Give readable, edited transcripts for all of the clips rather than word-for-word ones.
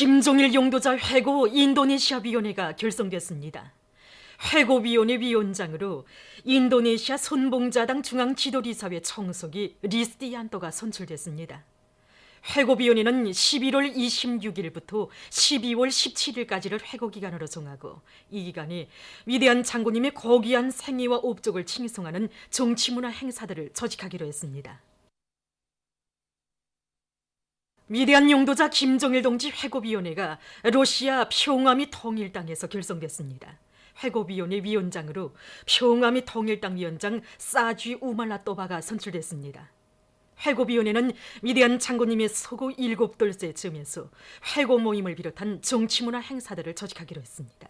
김종일 용도자 회고 인도네시아 위원회가 결성됐습니다. 회고위원회 위원장으로 인도네시아 손봉자당 중앙지도리사회 총석이 리스티안토가 선출됐습니다. 회고위원회는 11월 26일부터 12월 17일까지를 회고기간으로 정하고 이 기간에 위대한 장군님의 고귀한 생애와 업적을 칭송하는 정치문화 행사들을 조직하기로 했습니다. 위대한 용도자 김정일 동지 회고위원회가 러시아 평화 및 통일당에서 결성됐습니다. 회고위원회 위원장으로 평화 및 통일당 위원장 사쥐 우말라또바가 선출됐습니다. 회고위원회는 위대한 장군님의 서거 7돌째 즈음에서 회고 모임을 비롯한 정치문화 행사들을 조직하기로 했습니다.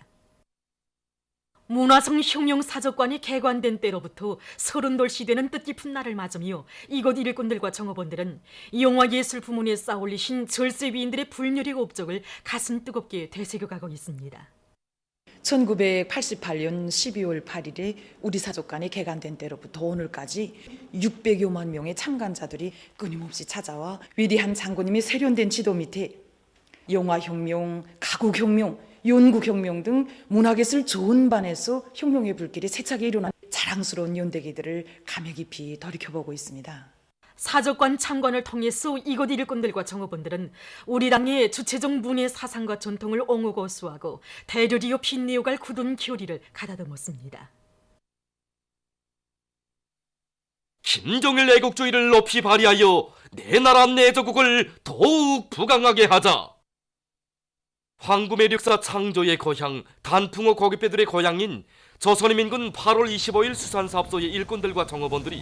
문화성 혁명사적관이 개관된 때로부터 30돌 시대는 뜻깊은 날을 맞으며 이곳 일꾼들과 정업원들은 영화예술 부문에 쌓아올리신 절세위인들의 불멸의 업적을 가슴 뜨겁게 되새겨가고 있습니다. 1988년 12월 8일에 우리 사족관이 개관된 때로부터 오늘까지 600여만 명의 참관자들이 끊임없이 찾아와 위대한 장군님이 세련된 지도 밑에 영화혁명, 가국혁명, 연구혁명 등 문학예술 좋은 반에서 혁명의 불길이 세차게 일어난 자랑스러운 연대기들을 감회 깊이 돌이켜보고 있습니다. 사적관 참관을 통해서 이곳 일꾼들과 정업원들은 우리 당의 주체적 문예 사상과 전통을 옹호고 수하고 대려리어 빛내어갈 굳은 교리를 가다듬었습니다. 김정일 애국주의를 높이 발휘하여 내 나라 내조국을 더욱 부강하게 하자. 황구매력사 창조의 고향, 단풍어 고깃배들의 고향인 조선인민군 8월 25일 수산사업소의 일꾼들과 정업원들이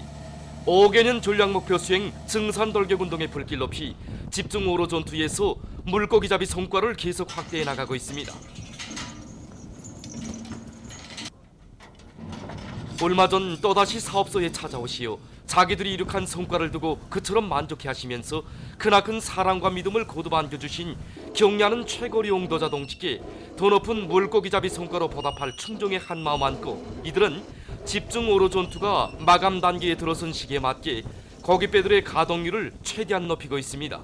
5개년 전략목표 수행 증산돌격운동의 불길 높이 집중 오로 전투에서 물고기잡이 성과를 계속 확대해 나가고 있습니다. 얼마 전 또다시 사업소에 찾아오시어 자기들이 이룩한 성과를 두고 그처럼 만족해 하시면서 크나큰 사랑과 믿음을 거듭 안겨주신 경례하는 최고리 용도자 동지께 더 높은 물고기잡이 성과로 보답할 충정의 한마음 안고 이들은 집중 오로 전투가 마감 단계에 들어선 시기에 맞게 고깃배들의 가동률을 최대한 높이고 있습니다.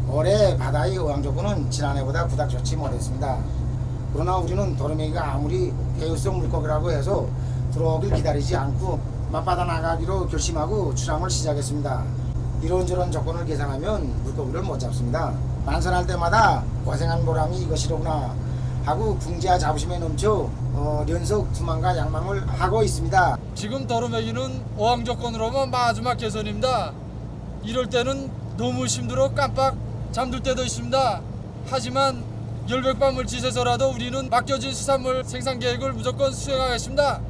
올해 바다의 어항 조건은 지난해보다 그닥 좋지 못했습니다. 그러나 우리는 도루묵이가 아무리 배유성 물고기라고 해서 들어오길 기다리지 않고 맞받아 나가기로 결심하고 출항을 시작했습니다. 이런저런 조건을 계산하면 물고기를 못 잡습니다. 만선할 때마다 고생한 보람이 이것이로구나 하고 궁지와 자부심에 넘쳐 연속 투망과 양망을 하고 있습니다. 지금 도루묵이는 어항 조건으로만 마지막 개선입니다. 이럴 때는 너무 힘들어 깜빡 잠들 때도 있습니다. 하지만 열백밤을 지새서라도 우리는 맡겨진 수산물 생산 계획을 무조건 수행하겠습니다.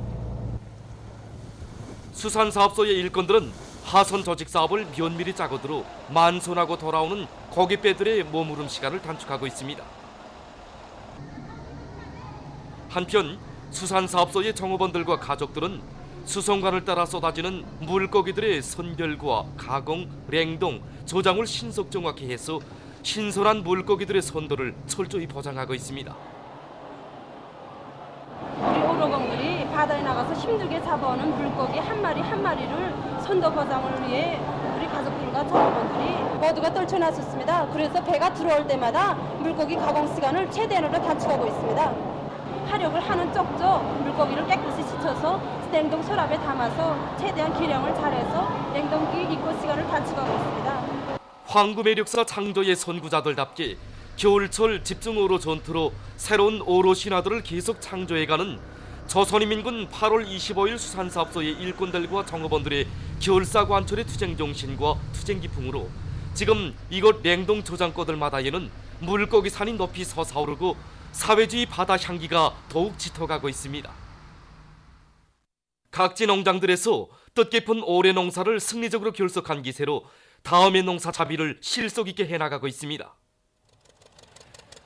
수산사업소의 일꾼들은 하선 조직 사업을 면밀히 짜고들어 만선하고 돌아오는 고깃배들의 머무름 시간을 단축하고 있습니다. 한편 수산사업소의 정업원들과 가족들은 수송관을 따라 쏟아지는 물고기들의 선별과 가공, 냉동, 저장을 신속 정확히 해서 신선한 물고기들의 선도를 철저히 보장하고 있습니다. 우리 오로공들이 바다에 나가서 힘들게 잡아오는 물고기 한 마리 한 마리를 선도 보장을 위해 우리 가족들과 정업원들이 모두가 떨쳐놨었습니다. 그래서 배가 들어올 때마다 물고기 가공 시간을 최대한으로 단축하고 있습니다. 화력을 하는 쪽쪽 물고기를 깨끗이 씻어서 냉동 서랍에 담아서 최대한 기량을 잘해서 냉동기 입고 시간을 단축하고 있습니다. 황구매력사 창조의 선구자들답게 겨울철 집중오로 전투로 새로운 오로 신화들을 계속 창조해가는 조선인민군 8월 25일 수산사업소의 일꾼들과 정업원들의 결사관철의 투쟁정신과 투쟁기풍으로 지금 이곳 냉동 저장고들마다에는 물고기 산이 높이 솟아오르고 사회주의 바다 향기가 더욱 짙어가고 있습니다. 각지 농장들에서 뜻깊은 올해 농사를 승리적으로 결석한 기세로 다음의 농사 자비를 실속 있게 해나가고 있습니다.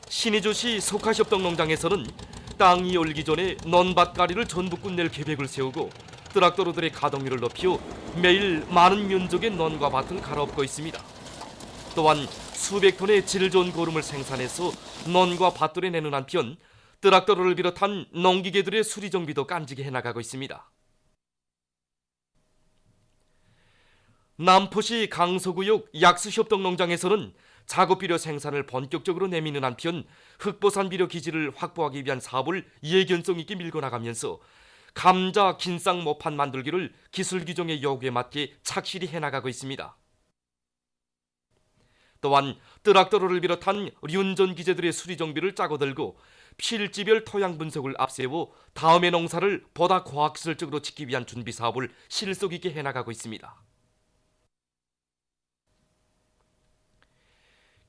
신의주시 석화협동 농장에서는 땅이 얼기 전에 논밭가리를 전부 끝낼 계획을 세우고 트랙터로들의 가동률을 높여 매일 많은 면적의 논과 밭을 갈아엎고 있습니다. 또한 수백 톤의 질 좋은 거름을 생산해서 논과 밭들에 내는 한편 트랙터를 비롯한 농기계들의 수리 정비도 깐지게 해나가고 있습니다. 남포시 강서구역 약수협동농장에서는 작업비료 생산을 본격적으로 내미는 한편 흑보산 비료 기지를 확보하기 위한 사업을 예견성 있게 밀고 나가면서 감자, 긴쌍 모판 만들기를 기술 규정의 요구에 맞게 착실히 해나가고 있습니다. 또한 뜨락도로를 비롯한 륜전 기재들의 수리 정비를 짜고 들고 필지별 토양 분석을 앞세워 다음의 농사를 보다 과학기술적으로 짓기 위한 준비 사업을 실속 있게 해나가고 있습니다.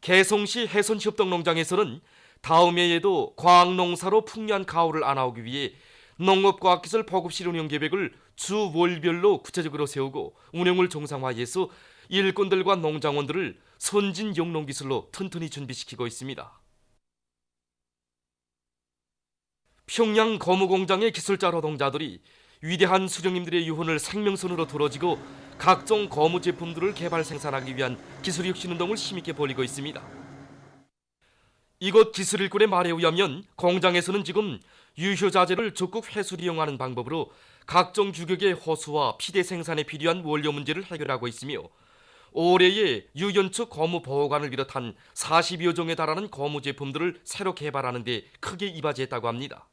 개성시 해선협동농장에서는 다음 해에도 과학농사로 풍요한 가을을 안아오기 위해 농업과학기술 보급실운영 계획을 주 월별로 구체적으로 세우고 운영을 정상화해서 일꾼들과 농장원들을 선진 영농기술로 튼튼히 준비시키고 있습니다. 평양 거무공장의 기술자 노동자들이 위대한 수령님들의 유언을 생명선으로 들어지고 각종 거무 제품들을 개발 생산하기 위한 기술 혁신 운동을 힘있게 벌이고 있습니다. 이곳 기술일꾼의 말에 의하면 공장에서는 지금 유효자재를 적극 회수 이용하는 방법으로 각종 규격의 호수와 피대 생산에 필요한 원료 문제를 해결하고 있으며 올해에 유연축 거무 보호관을 비롯한 40여 종에 달하는 거무 제품들을 새로 개발하는 데 크게 이바지했다고 합니다.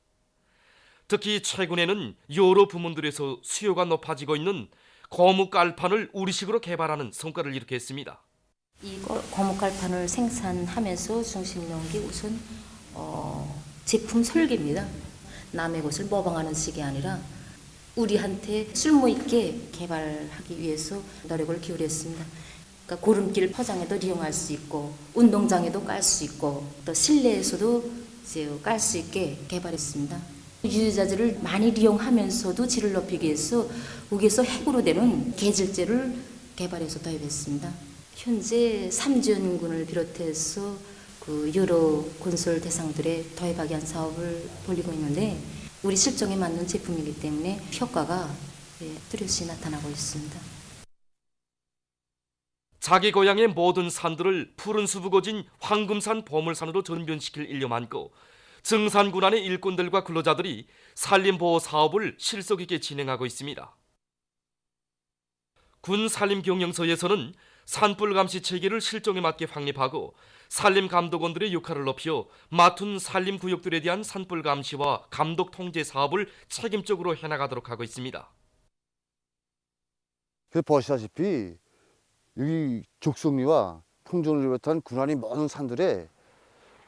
특히 최근에는 여러 부문들에서 수요가 높아지고 있는 거무 깔판을 우리식으로 개발하는 성과를 일으켰습니다. 이 거무 깔판을 생산하면서 중심놓은 게 우선 제품 설계입니다. 남의 것을 모방하는 식이 아니라 우리한테 쓸모있게 개발하기 위해서 노력을 기울였습니다. 그러니까 고름길 포장에도 이용할 수 있고 운동장에도 깔 수 있고 또 실내에서도 이제 깔 수 있게 개발했습니다. 유효자재를 많이 이용하면서도 질을 높이기 위해서 우기에서 핵으로 되는 계질제를 개발해서 도입했습니다. 현재 삼지연군을 비롯해서 그 여러 건설 대상들의 도입하기 위한 사업을 벌이고 있는데 우리 실정에 맞는 제품이기 때문에 효과가 뚜렷이 나타나고 있습니다. 자기 고향의 모든 산들을 푸른 수북어진 황금산 보물산으로 전변시킬 일념 안고 증산군안의 일꾼들과 근로자들이 산림보호 사업을 실속 있게 진행하고 있습니다. 군 산림경영서에서는 산불 감시 체계를 실정에 맞게 확립하고 산림감독원들의 역할을 높여 맡은 산림구역들에 대한 산불 감시와 감독 통제 사업을 책임적으로 해나가도록 하고 있습니다. 보시다시피 여기 족성리와 풍전을 비롯한 군안의 모든 산들에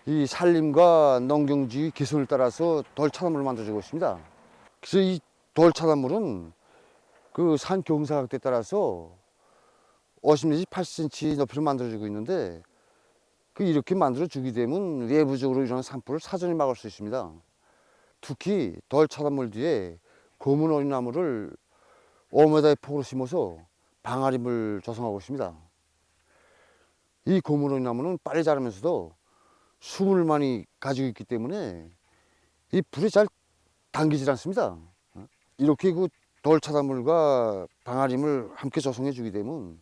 이 산림과 농경지 개선을 따라서 돌 차단물을 만들어주고 있습니다. 그래서 이 돌 차단물은 그 산 경사각도에 따라서 50 내지 80cm 높이로 만들어지고 있는데 이렇게 만들어주게 되면 내부적으로 일어나는 산불을 사전에 막을 수 있습니다. 특히 돌 차단물 뒤에 검은 어린나무를 5m의 폭으로 심어서 방아림을 조성하고 있습니다. 이 검은 어린나무는 빨리 자라면서도 수분을 많이 가지고 있기 때문에 이 불이 잘 당기질 않습니다. 이렇게 그 돌 차단물과 방아림을 함께 조성해 주게 되면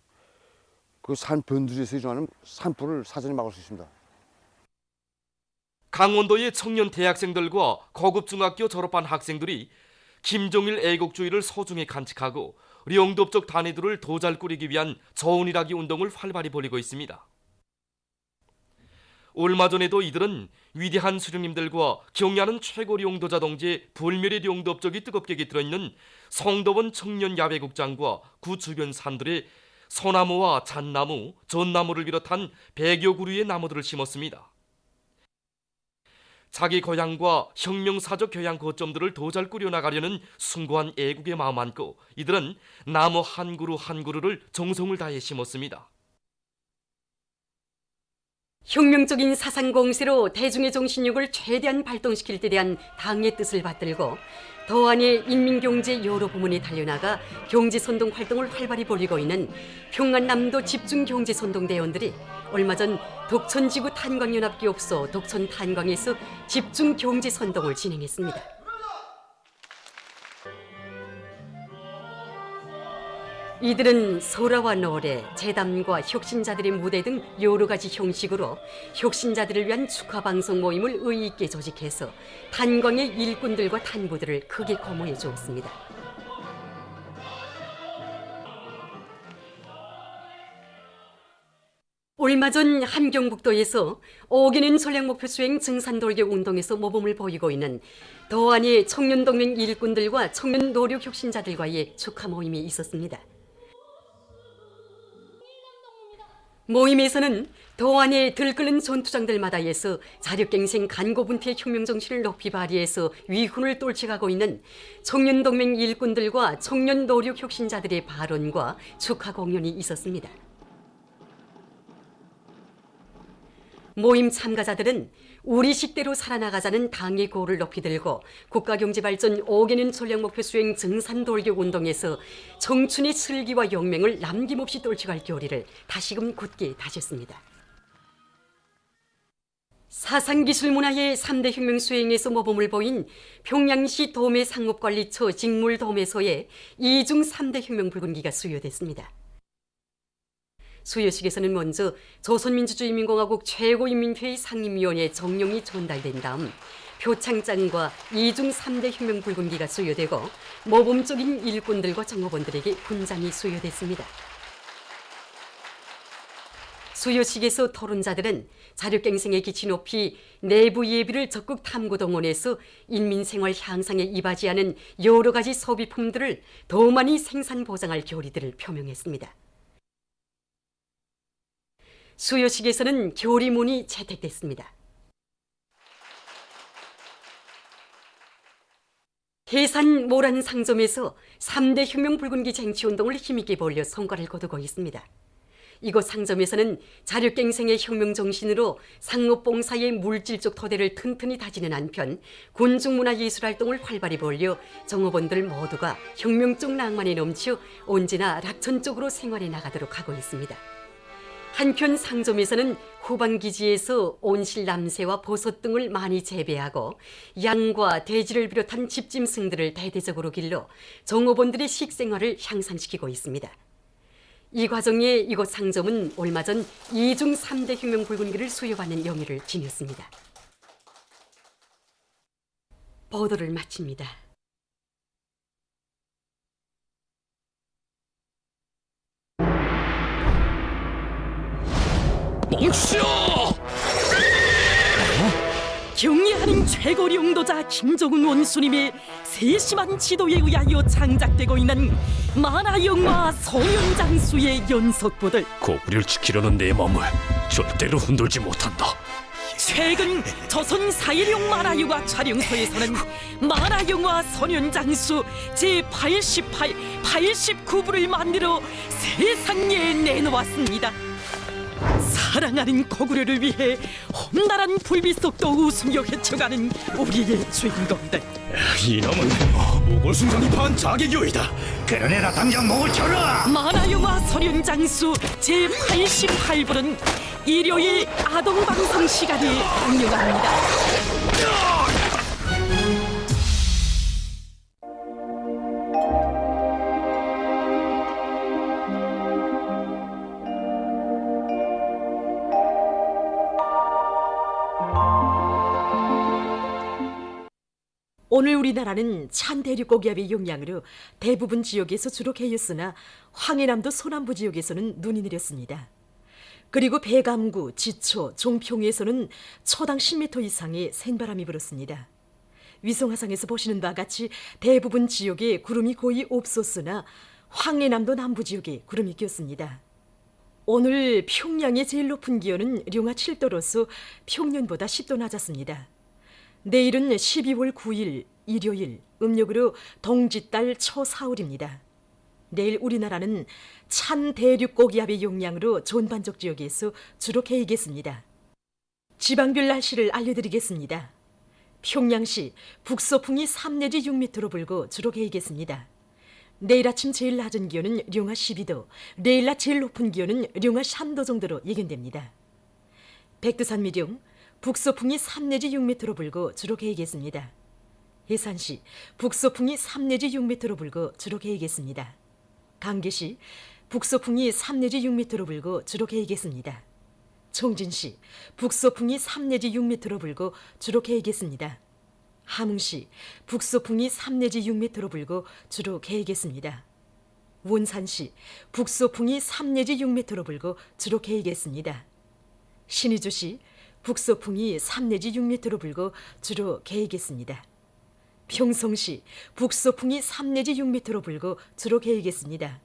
그 산 변두리에서 일어나는 산불을 사전에 막을 수 있습니다. 강원도의 청년 대학생들과 고급 중학교 졸업한 학생들이 김정일 애국주의를 소중히 간직하고 영도적 단위들을 더 잘 꾸리기 위한 좋은 일하기 운동을 활발히 벌이고 있습니다. 얼마 전에도 이들은 위대한 수령님들과 경야는 최고 용도자 동지의 불멸의 용도업적이 뜨겁게 깃들어있는 송도원 청년야외극장과 그 주변 산들에 소나무와 잣나무, 전나무를 비롯한 100여 그루의 나무들을 심었습니다. 자기 고향과 혁명사적 교양 거점들을 더 잘 꾸려나가려는 숭고한 애국의 마음 안고 이들은 나무 한 그루 한 그루를 정성을 다해 심었습니다. 혁명적인 사상 공세로 대중의 정신력을 최대한 발동시킬 데 대한 당의 뜻을 받들고 더안의 인민경제 여러 부문에 달려나가 경제선동 활동을 활발히 벌이고 있는 평안남도 집중경제선동대원들이 얼마 전 독천지구 탄광연합기업소 독천탄광에서 집중경제선동을 진행했습니다. 이들은 소라와 노래, 재담과 혁신자들의 무대 등 여러 가지 형식으로 혁신자들을 위한 축하방송 모임을 의의 있게 조직해서 탄광의 일꾼들과 탄부들을 크게 고무해 주었습니다. 얼마 전 함경북도에서 오기는 전략 목표 수행 증산돌격 운동에서 모범을 보이고 있는 도안의 청년동맹 일꾼들과 청년 노력 혁신자들과의 축하 모임이 있었습니다. 모임에서는 도안의 들끓는 전투장들마다에서 자력갱생 간고분투의 혁명정신을 높이 발휘해서 위훈을 떨쳐가고 있는 청년동맹 일꾼들과 청년 노력 혁신자들의 발언과 축하 공연이 있었습니다. 모임 참가자들은 우리 식대로 살아나가자는 당의 고를 높이 들고 국가경제발전 5개년 전략목표 수행 증산돌격 운동에서 청춘의 슬기와 용맹을 남김없이 떨쳐갈 교리를 다시금 굳게 다졌습니다. 사상기술문화의 3대 혁명 수행에서 모범을 보인 평양시 도매상업관리처 직물도매소에 2중 3대 혁명 붉은기가 수여됐습니다. 수여식에서는 먼저 조선민주주의인민공화국 최고인민회의 상임위원회 정령이 전달된 다음 표창장과 2중 3대 혁명 붉은기가 수여되고 모범적인 일꾼들과 정호원들에게 훈장이 수여됐습니다. 수여식에서 토론자들은 자력갱생의 기치 높이 내부 예비를 적극 탐구 동원해서 인민생활 향상에 이바지하는 여러 가지 소비품들을 더 많이 생산 보장할 교리들을 표명했습니다. 수여식에서는 교리문이 채택됐습니다. 해산 모란 상점에서 3대 혁명 붉은기 쟁취운동을 힘있게 벌려 성과를 거두고 있습니다. 이곳 상점에서는 자력갱생의 혁명 정신으로 상업봉사의 물질적 토대를 튼튼히 다지는 한편 군중문화예술활동을 활발히 벌여 정업원들 모두가 혁명적 낭만에 넘쳐 언제나 낙천적으로 생활해 나가도록 하고 있습니다. 한편 상점에서는 후반기지에서 온실 남새와 버섯 등을 많이 재배하고 양과 돼지를 비롯한 집짐승들을 대대적으로 길러 정업원들의 식생활을 향상시키고 있습니다. 이 과정에 이곳 상점은 얼마 전 2중 3대 혁명 붉은기를 수여받는 영예를 지녔습니다. 보도를 마칩니다. 멈추어! 경애하는 최고리 용도자 김정은 원수님의 세심한 지도에 의하여 창작되고 있는 만화영화 소년장수의 연속부들. 고구려를 지키려는 내 마음을 절대로 흔들지 못한다. 최근 조선 4.16 만화영화 촬영소에서는 만화영화 소년장수 제88, 89부를 만들어 세상에 내놓았습니다. 사랑하는 고구려를 위해 험난한 불빛 속도 웃으며 헤쳐가는 우리의 주인공들. 이놈은 무골순간이파한 자객요이다. 그러내라 당장 목을 쳐라. 만화영화 소년장수 제88부는 일요일 아동방송 시간에 방영합니다. 오늘 우리나라는 찬 대륙고기압의 영향으로 대부분 지역에서 주로 개였으나 황해남도 소남부 지역에서는 눈이 내렸습니다. 그리고 배감구, 지초, 종평에서는 초당 10m 이상의 센바람이 불었습니다. 위성화상에서 보시는 바와 같이 대부분 지역에 구름이 거의 없었으나 황해남도 남부 지역에 구름이 꼈습니다. 오늘 평양의 제일 높은 기온은 령하 7도로서 평년보다 10도 낮았습니다. 내일은 12월 9일 일요일 음력으로 동짓달 초사흘입니다. 내일 우리나라는 찬 대륙 고기압의 영향으로 전반적 지역에서 주로 개이겠습니다. 지방별 날씨를 알려드리겠습니다. 평양시 북서풍이 3 내지 6m로 불고 주로 개이겠습니다. 내일 아침 제일 낮은 기온은 령하 12도, 내일 낮 제일 높은 기온은 령하 3도 정도로 예견됩니다. 백두산 미령 북서풍이 3 내지 6m로 불고 주로 개이겠습니다. 해산시 북서풍이 3 내지 6m로 불고 주로 개이겠습니다. 강계시 북서풍이 3 내지 6m로 불고 주로 개이겠습니다. 청진시 북서풍이 3 내지 6m로 불고 주로 개이겠습니다. 함흥시 북서풍이 3 내지 6m로 불고 주로 개이겠습니다. 원산시 북서풍이 3 내지 6m로 불고 주로 개이겠습니다. 신의주시 북서풍이 3 내지 6m로 불고 주로 개이겠습니다. 평성시 북서풍이 3 내지 6m로 불고 주로 개이겠습니다.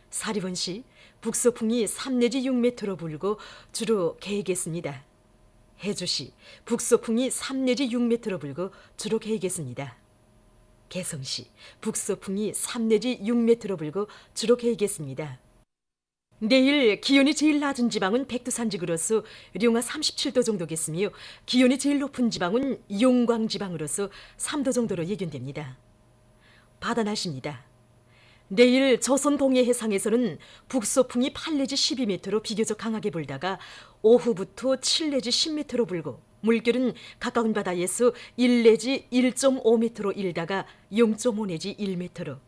사리원시 북서풍이 3 내지 6m로 불고 주로 개이겠습니다. 해주시 북서풍이 3 내지 6m로 불고 주로 개이겠습니다. 개성시 북서풍이 3 내지 6m로 불고 주로 개이겠습니다. 내일 기온이 제일 낮은 지방은 백두산지구로서 룡화 37도 정도겠으며 기온이 제일 높은 지방은 용광지방으로서 3도 정도로 예견됩니다. 바다 날씨입니다. 내일 조선 동해 해상에서는 북서풍이 8 내지 12m로 비교적 강하게 불다가 오후부터 7 내지 10m로 불고 물결은 가까운 바다에서 1 내지 1.5m로 일다가 0.5 내지 1m로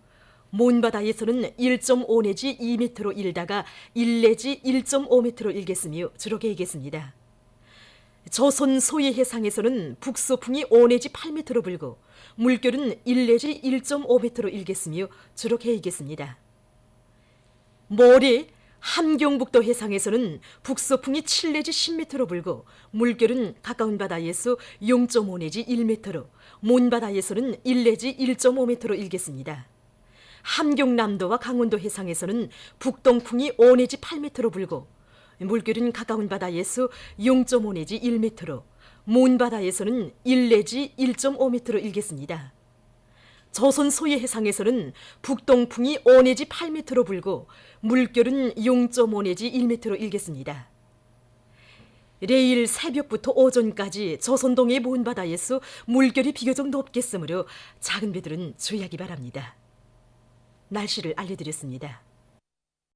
먼 바다에서는 1.5 내지 2m로 일다가 1 내지 1.5m로 일겠으며 주로 개이겠습니다. 조선 소해 해상에서는 북서풍이 5 내지 8m로 불고 물결은 1 내지 1.5m로 일겠으며 주로 개이겠습니다. 모레 함경북도 해상에서는 북서풍이 7 내지 10m로 불고 물결은 가까운 바다에서 0.5 내지 1m로 먼 바다에서는 1 내지 1.5m로 일겠습니다. 함경남도와 강원도 해상에서는 북동풍이 5 내지 8m로 불고 물결은 가까운 바다에서 0.5 내지 1m로 먼 바다에서는 1 내지 1.5m로 일겠습니다. 조선 소해 해상에서는 북동풍이 5 내지 8m로 불고 물결은 0.5 내지 1m로 일겠습니다. 내일 새벽부터 오전까지 조선 동해 먼 바다에서 물결이 비교적 높겠으므로 작은 배들은 주의하기 바랍니다. 날씨를 알려드렸습니다.